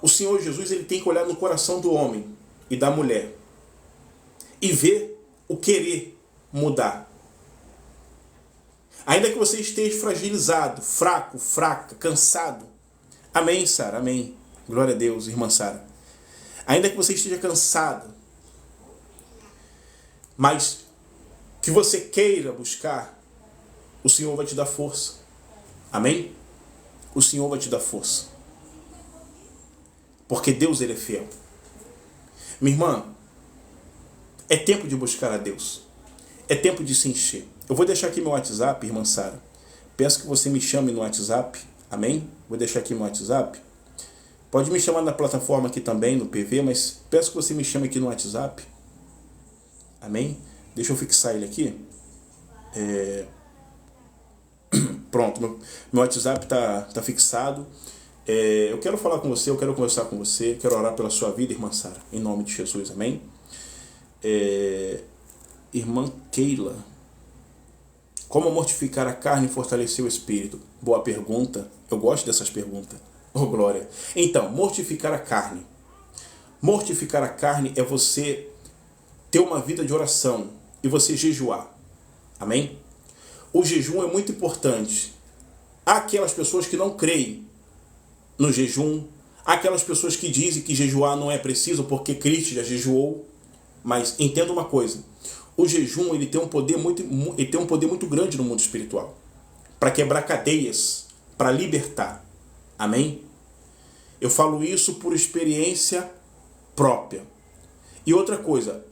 o Senhor Jesus, ele tem que olhar no coração do homem e da mulher e ver o querer mudar. Ainda que você esteja fragilizado, fraco, fraca, cansado. Amém, Sara, amém. Glória a Deus, irmã Sara. Ainda que você esteja cansado, mas que você queira buscar, o Senhor vai te dar força. Amém? O Senhor vai te dar força. Porque Deus, ele é fiel. Minha irmã, é tempo de buscar a Deus. É tempo de se encher. Eu vou deixar aqui meu WhatsApp, irmã Sara. Peço que você me chame no WhatsApp. Amém? Vou deixar aqui meu WhatsApp. Pode me chamar na plataforma aqui também, no PV, mas peço que você me chame aqui no WhatsApp. Amém? Deixa eu fixar ele aqui. Pronto, meu WhatsApp tá fixado. Eu quero falar com você, eu quero conversar com você, quero orar pela sua vida, irmã Sara, em nome de Jesus, amém? Irmã Keila, como mortificar a carne e fortalecer o espírito? Boa pergunta, eu gosto dessas perguntas. Oh, glória. Então, mortificar a carne. Mortificar a carne é você ter uma vida de oração e você jejuar, amém? O jejum é muito importante. Há aquelas pessoas que não creem no jejum, há aquelas pessoas que dizem que jejuar não é preciso porque Cristo já jejuou, mas entenda uma coisa: o jejum ele tem um poder muito grande no mundo espiritual, para quebrar cadeias, para libertar, amém? Eu falo isso por experiência própria. E outra coisa,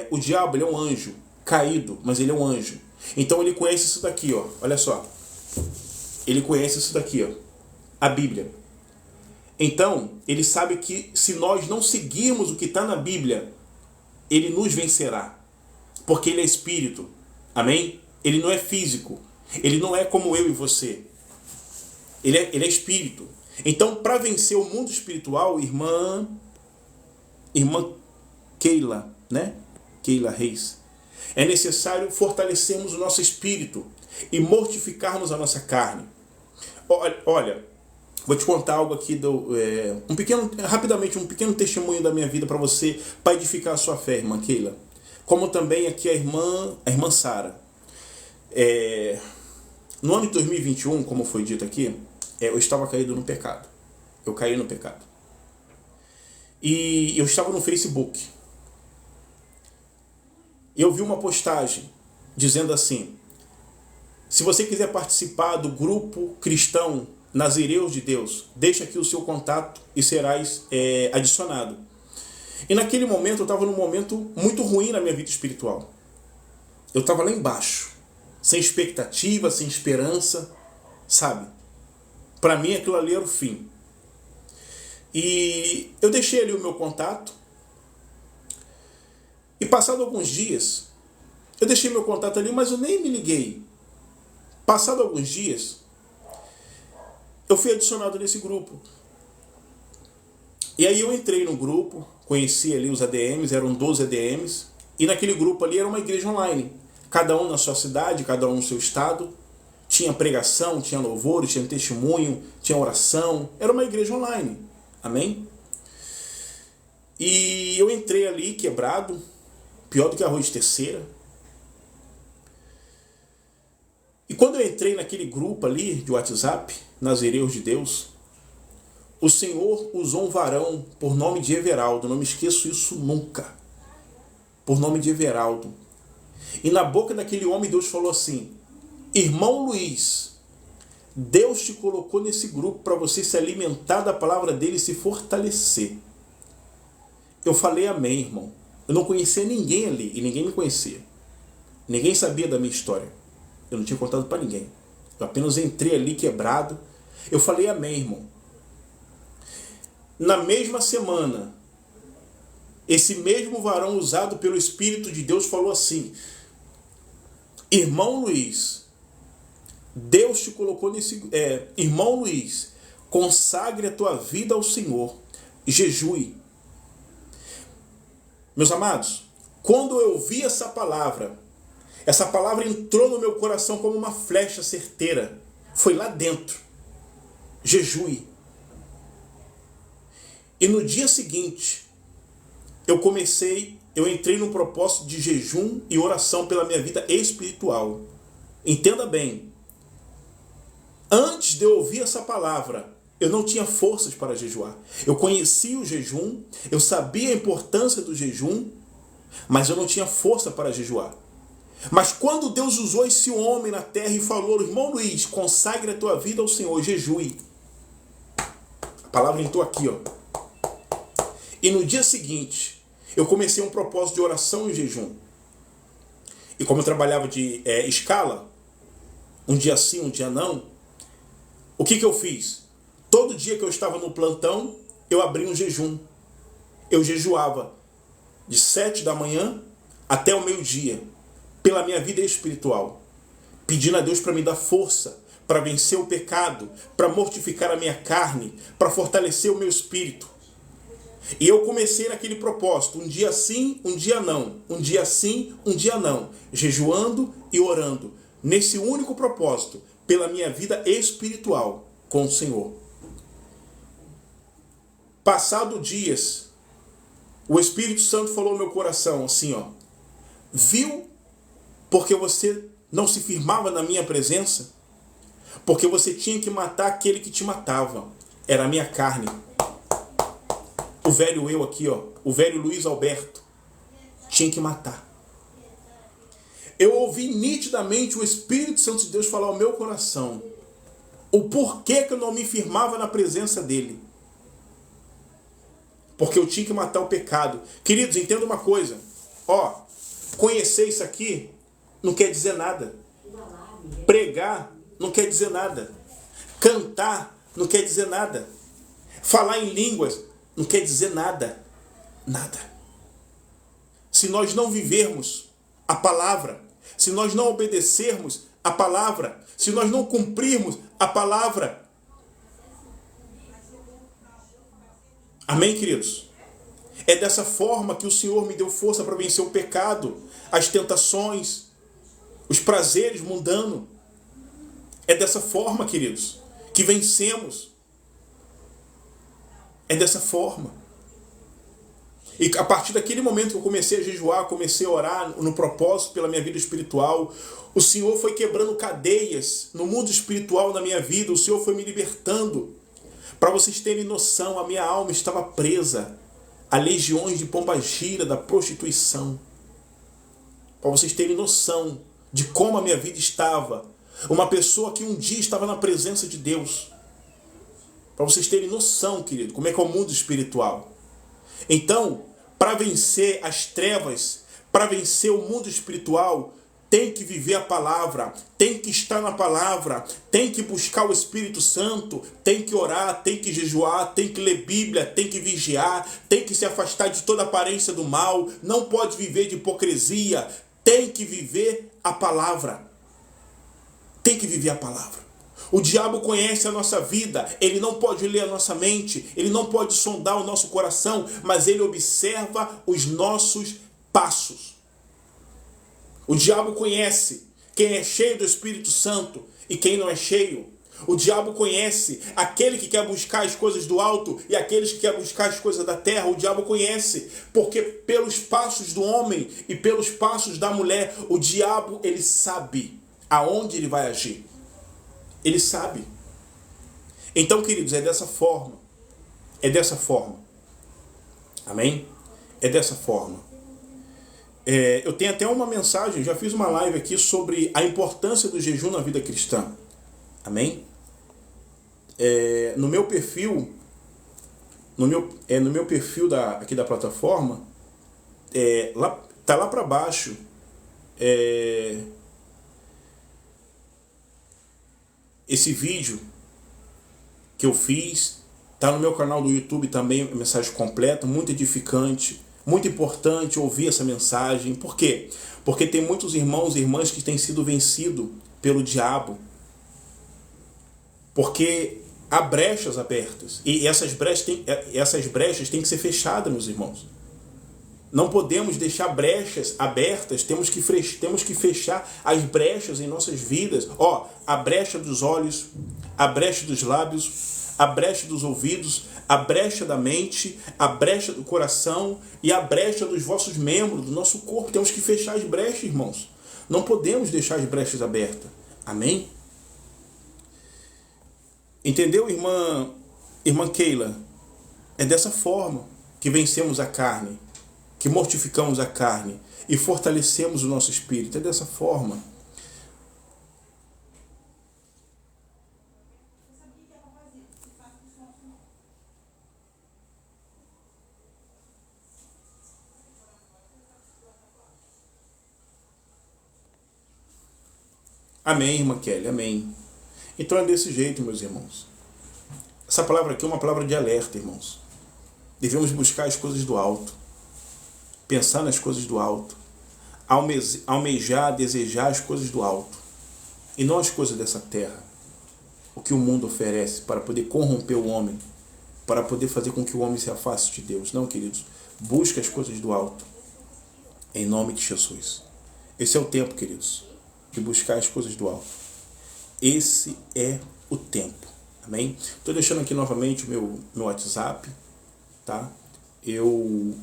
o diabo ele é um anjo caído, mas ele é um anjo. Então ele conhece isso daqui, ó. Olha só. Ele conhece isso daqui, ó. A Bíblia. Então, ele sabe que se nós não seguirmos o que está na Bíblia, ele nos vencerá. Porque ele é espírito. Amém? Ele não é físico. Ele não é como eu e você. Ele é espírito. Então, para vencer o mundo espiritual, irmã Keila, né? Keila Reis. É necessário fortalecermos o nosso espírito e mortificarmos a nossa carne. Olha, vou te contar algo aqui, rapidamente, um pequeno testemunho da minha vida para você, para edificar a sua fé, irmã Keila. Como também aqui a irmã Sara. No ano de 2021, como foi dito aqui, eu estava caído no pecado. Eu caí no pecado. E eu estava no Facebook. Eu vi uma postagem dizendo assim: se você quiser participar do grupo cristão Nazireus de Deus, deixa aqui o seu contato e serás adicionado. E naquele momento eu estava num momento muito ruim na minha vida espiritual. Eu estava lá embaixo, sem expectativa, sem esperança, sabe? Para mim aquilo ali era o fim. E eu deixei ali o meu contato. E passado alguns dias, eu deixei meu contato ali, mas eu nem me liguei. Passado alguns dias, eu fui adicionado nesse grupo. E aí eu entrei no grupo, conheci ali os ADMs, eram 12 ADMs, e naquele grupo ali era uma igreja online. Cada um na sua cidade, cada um no seu estado. Tinha pregação, tinha louvor, tinha testemunho, tinha oração. Era uma igreja online. Amém? E eu entrei ali quebrado, pior do que arroz de terceira. E quando eu entrei naquele grupo ali de WhatsApp, Nazireus de Deus, o Senhor usou um varão por nome de Everaldo. Não me esqueço isso nunca. Por nome de Everaldo. E na boca daquele homem Deus falou assim: irmão Luiz, Deus te colocou nesse grupo para você se alimentar da palavra dele e se fortalecer. Eu falei amém, irmão. Eu não conhecia ninguém ali e ninguém me conhecia. Ninguém sabia da minha história. Eu não tinha contado para ninguém. Eu apenas entrei ali quebrado. Eu falei amém, irmão. Na mesma semana, esse mesmo varão usado pelo Espírito de Deus falou assim: irmão Luiz, Deus te colocou nesse... irmão Luiz, consagre a tua vida ao Senhor. Jejue. Meus amados, quando eu vi essa palavra entrou no meu coração como uma flecha certeira. Foi lá dentro. Jejue. E no dia seguinte, eu entrei num propósito de jejum e oração pela minha vida espiritual. Entenda bem. Antes de eu ouvir essa palavra, eu não tinha forças para jejuar. Eu conhecia o jejum, eu sabia a importância do jejum, mas eu não tinha força para jejuar. Mas quando Deus usou esse homem na terra e falou: irmão Luiz, consagre a tua vida ao Senhor, jejue. A palavra entrou aqui, ó. E no dia seguinte, eu comecei um propósito de oração e jejum. E como eu trabalhava de escala, um dia sim, um dia não, o que eu fiz? Todo dia que eu estava no plantão, eu abria um jejum. Eu jejuava de 7 da manhã até o meio-dia, pela minha vida espiritual, pedindo a Deus para me dar força, para vencer o pecado, para mortificar a minha carne, para fortalecer o meu espírito. E eu comecei naquele propósito, um dia sim, um dia não, um dia sim, um dia não, jejuando e orando, nesse único propósito, pela minha vida espiritual com o Senhor. Passado dias, o Espírito Santo falou no meu coração assim, ó: viu porque você não se firmava na minha presença? Porque você tinha que matar aquele que te matava. Era a minha carne. O velho eu aqui, ó, o velho Luiz Alberto, tinha que matar. Eu ouvi nitidamente o Espírito Santo de Deus falar ao meu coração o porquê que eu não me firmava na presença dele. Porque eu tinha que matar o pecado. Queridos, entenda uma coisa. Ó, conhecer isso aqui não quer dizer nada. Pregar não quer dizer nada. Cantar não quer dizer nada. Falar em línguas não quer dizer nada. Nada. Se nós não vivermos a palavra, se nós não obedecermos a palavra, se nós não cumprirmos a palavra. Amém, queridos? É dessa forma que o Senhor me deu força para vencer o pecado, as tentações, os prazeres mundanos. É dessa forma, queridos, que vencemos. É dessa forma. E a partir daquele momento que eu comecei a jejuar, comecei a orar no propósito pela minha vida espiritual, o Senhor foi quebrando cadeias no mundo espiritual na minha vida, o Senhor foi me libertando. Para vocês terem noção, a minha alma estava presa a legiões de pombagira, da prostituição. Para vocês terem noção de como a minha vida estava. Uma pessoa que um dia estava na presença de Deus. Para vocês terem noção, querido, como é que é o mundo espiritual. Então, para vencer as trevas, para vencer o mundo espiritual, tem que viver a palavra, tem que estar na palavra, tem que buscar o Espírito Santo, tem que orar, tem que jejuar, tem que ler Bíblia, tem que vigiar, tem que se afastar de toda aparência do mal, não pode viver de hipocrisia, tem que viver a palavra. Tem que viver a palavra. O diabo conhece a nossa vida, ele não pode ler a nossa mente, ele não pode sondar o nosso coração, mas ele observa os nossos passos. O diabo conhece quem é cheio do Espírito Santo e quem não é cheio. O diabo conhece aquele que quer buscar as coisas do alto e aqueles que querem buscar as coisas da terra. O diabo conhece, porque pelos passos do homem e pelos passos da mulher, o diabo, ele sabe aonde ele vai agir. Ele sabe. Então, queridos, é dessa forma. É dessa forma. Amém? É dessa forma. Eu tenho até uma mensagem, já fiz uma live aqui sobre a importância do jejum na vida cristã. Amém? No meu perfil, no meu perfil aqui da plataforma, tá lá para baixo, esse vídeo que eu fiz, tá no meu canal do YouTube também, mensagem completa, muito edificante, muito importante ouvir essa mensagem. Por quê? Porque tem muitos irmãos e irmãs que têm sido vencidos pelo diabo. Porque há brechas abertas. E essas brechas têm que ser fechadas, meus irmãos. Não podemos deixar brechas abertas, temos que fechar as brechas em nossas vidas. A brecha dos olhos, a brecha dos lábios, a brecha dos ouvidos, a brecha da mente, a brecha do coração e a brecha dos vossos membros, do nosso corpo. Temos que fechar as brechas, irmãos. Não podemos deixar as brechas abertas. Amém? Entendeu, irmã Keila? É dessa forma que vencemos a carne, que mortificamos a carne e fortalecemos o nosso espírito. É dessa forma. Amém, irmã Kelly, amém. Então é desse jeito, meus irmãos. Essa palavra aqui é uma palavra de alerta, irmãos. Devemos buscar as coisas do alto, pensar nas coisas do alto, almejar, desejar as coisas do alto, e não as coisas dessa terra, o que o mundo oferece para poder corromper o homem, para poder fazer com que o homem se afaste de Deus. Não, queridos, busca as coisas do alto, em nome de Jesus. Esse é o tempo, queridos, de buscar as coisas do alto. Esse é o tempo. Amém? Estou deixando aqui novamente o meu WhatsApp, tá? Eu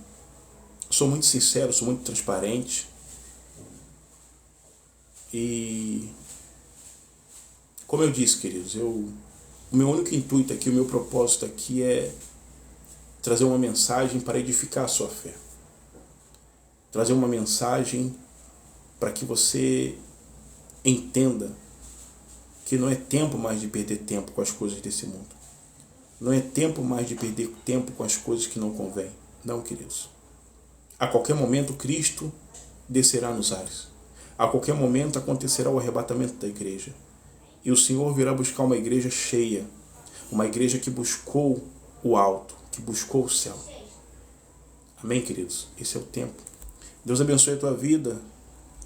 sou muito sincero, sou muito transparente. E, como eu disse, queridos, o meu único intuito aqui, o meu propósito aqui é trazer uma mensagem para edificar a sua fé. Trazer uma mensagem para que você entenda que não é tempo mais de perder tempo com as coisas desse mundo. Não é tempo mais de perder tempo com as coisas que não convêm. Não, queridos. A qualquer momento Cristo descerá nos ares. A qualquer momento acontecerá o arrebatamento da igreja. E o Senhor virá buscar uma igreja cheia. Uma igreja que buscou o alto, que buscou o céu. Amém, queridos? Esse é o tempo. Deus abençoe a tua vida.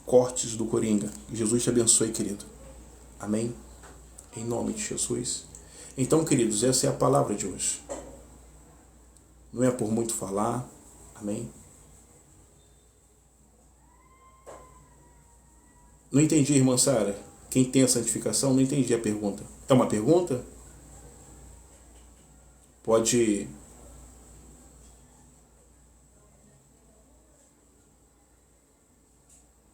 Cortes do Coringa. Jesus te abençoe, querido. Amém? Em nome de Jesus. Então, queridos, essa é a palavra de hoje. Não é por muito falar. Amém? Não entendi, irmã Sara. Quem tem a santificação, não entendi a pergunta. É uma pergunta? Pode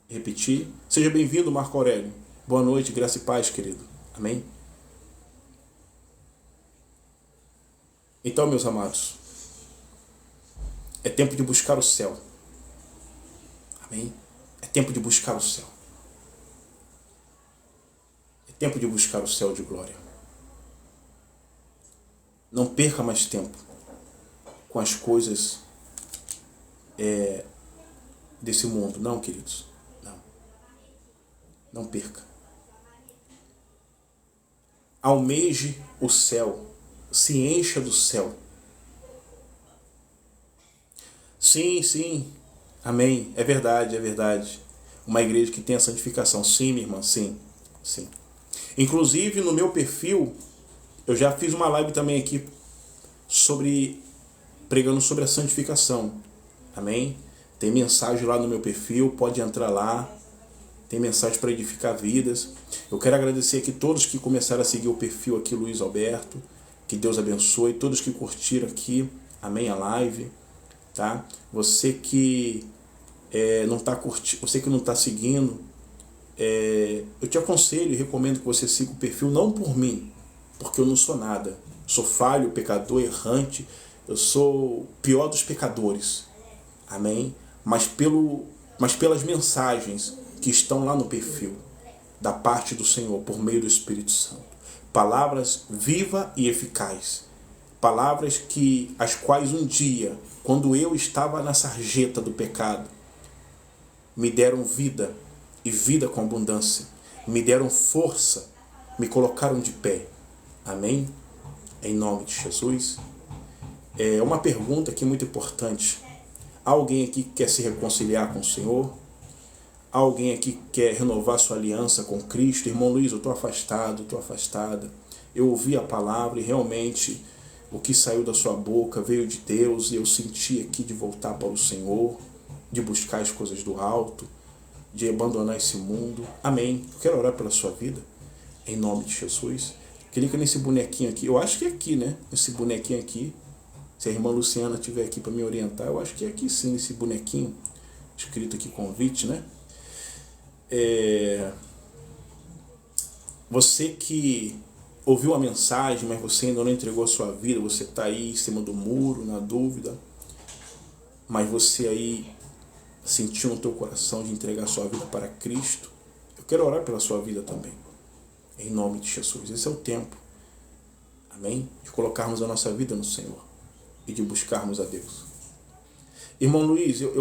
repetir. Seja bem-vindo, Marco Aurélio. Boa noite, graça e paz, querido. Amém? Então, meus amados, é tempo de buscar o céu. Amém? É tempo de buscar o céu. Tempo de buscar o céu de glória. Não perca mais tempo com as coisas desse mundo. Não, queridos. Não. Não perca. Almeje o céu. Se encha do céu. Sim, sim. Amém. É verdade, é verdade. Uma igreja que tem a santificação. Sim, minha irmã, sim. Sim. Inclusive, no meu perfil, eu já fiz uma live também aqui pregando sobre a santificação. Amém? Tem mensagem lá no meu perfil, pode entrar lá. Tem mensagem para edificar vidas. Eu quero agradecer aqui todos que começaram a seguir o perfil aqui, Luiz Alberto. Que Deus abençoe. Todos que curtiram aqui, amém, a live. Tá? Você que não está curtindo, você que não está seguindo, eu te aconselho e recomendo que você siga o perfil, não por mim, porque eu não sou nada. Sou falho, pecador, errante. Eu sou o pior dos pecadores. Amém? Mas pelas mensagens que estão lá no perfil, da parte do Senhor, por meio do Espírito Santo. Palavras vivas e eficazes. Palavras as quais um dia, quando eu estava na sarjeta do pecado, me deram vida e vida com abundância. Me deram força, me colocaram de pé. Amém? Em nome de Jesus. Uma pergunta aqui muito importante. Há alguém aqui que quer se reconciliar com o Senhor? Há alguém aqui que quer renovar sua aliança com Cristo? Irmão Luiz, eu estou afastado, estou afastada. Eu ouvi a palavra e realmente o que saiu da sua boca veio de Deus e eu senti aqui de voltar para o Senhor, de buscar as coisas do alto, de abandonar esse mundo. Amém. Eu quero orar pela sua vida, em nome de Jesus. Clica nesse bonequinho aqui, eu acho que é aqui, né? Esse bonequinho aqui. Se a irmã Luciana estiver aqui para me orientar, eu acho que é aqui sim, esse bonequinho, escrito aqui convite, né? Você que ouviu a mensagem, mas você ainda não entregou a sua vida, você está aí em cima do muro, na dúvida, mas você aí sentiu no teu coração de entregar a sua vida para Cristo, eu quero orar pela sua vida também, em nome de Jesus. Esse é o tempo, amém? De colocarmos a nossa vida no Senhor e de buscarmos a Deus. Irmão Luiz, eu